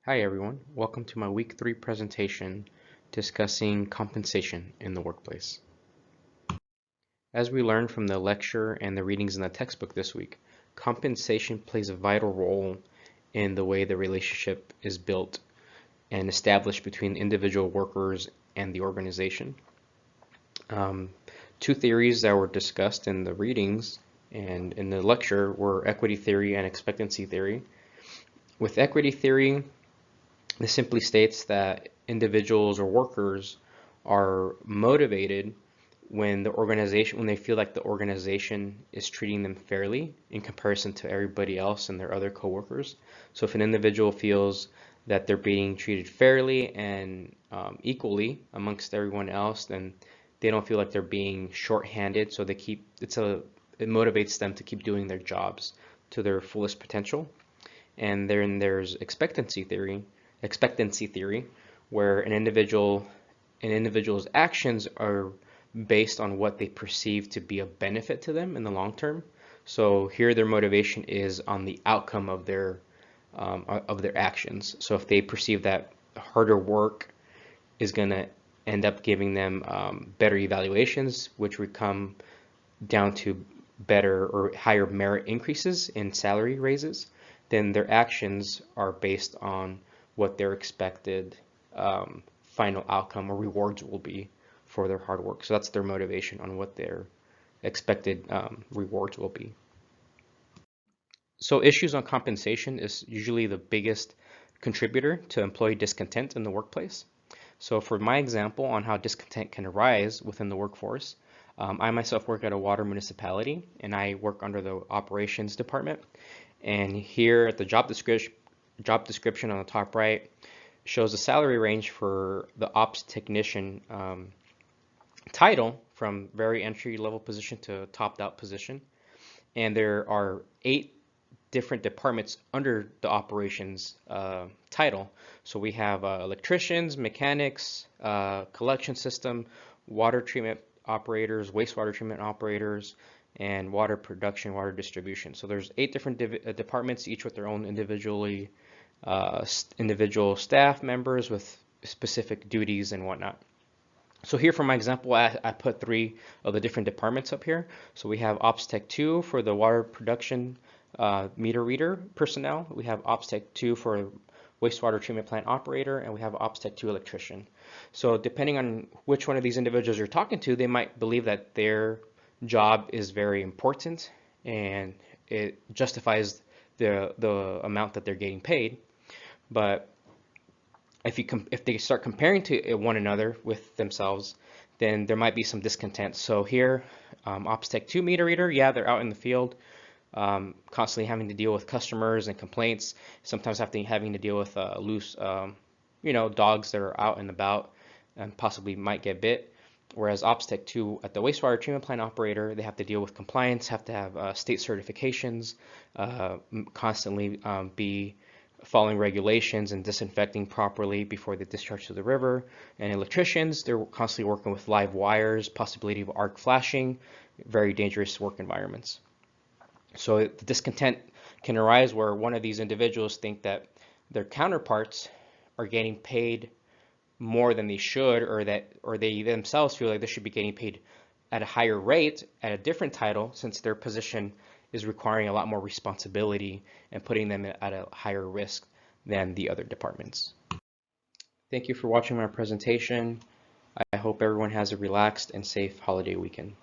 Hi everyone, welcome to my week 3 presentation discussing compensation in the workplace. As we learned from the lecture and the readings in the textbook this week, compensation plays a vital role in the way the relationship is built and established between individual workers and the organization. Two theories that were discussed in the readings and in the lecture were equity theory and expectancy theory. With equity theory, this simply states that individuals or workers are motivated when they feel like the organization is treating them fairly in comparison to everybody else and their other coworkers. So if an individual feels that they're being treated fairly and equally amongst everyone else, then they don't feel like they're being shorthanded. So it motivates them to keep doing their jobs to their fullest potential. And then there's expectancy theory, where an individual's actions are based on what they perceive to be a benefit to them in the long term. So here their motivation is on the outcome of their actions. So if they perceive that harder work is going to end up giving them better evaluations, which would come down to better or higher merit increases in salary raises, then their actions are based on what their expected final outcome or rewards will be for their hard work. So that's their motivation on what their expected rewards will be. So issues on compensation is usually the biggest contributor to employee discontent in the workplace. So for my example on how discontent can arise within the workforce, I myself work at a water municipality and I work under the operations department. And here at the job description on the top right shows the salary range for the ops technician title from very entry level position to topped out position. And there are 8 different departments under the operations title. So we have electricians, mechanics, collection system, water treatment operators, wastewater treatment operators, and water production, water distribution. So there's 8 different departments, each with their own individual staff members with specific duties and whatnot. So here for my example, I put 3 of the different departments up here. So we have Ops Tech 2 for the water production meter reader personnel. We have Ops Tech 2 for wastewater treatment plant operator, and we have Ops Tech 2 electrician. So depending on which one of these individuals you're talking to, they might believe that their job is very important and it justifies the amount that they're getting paid. But if they start comparing to one another with themselves, then there might be some discontent. So here, Ops Tech 2 meter reader, yeah, they're out in the field, constantly having to deal with customers and complaints, sometimes having to deal with loose, dogs that are out and about and possibly might get bit. Whereas Ops Tech 2 at the wastewater treatment plant operator, they have to deal with compliance, have to have state certifications, constantly be following regulations and disinfecting properly before they discharge to the river. And electricians, they're constantly working with live wires, possibility of arc flashing, very dangerous work environments. So the discontent can arise where one of these individuals think that their counterparts are getting paid more than they should, or they themselves feel like they should be getting paid at a higher rate at a different title, since their position is requiring a lot more responsibility and putting them at a higher risk than the other departments. Thank you for watching my presentation. I hope everyone has a relaxed and safe holiday weekend.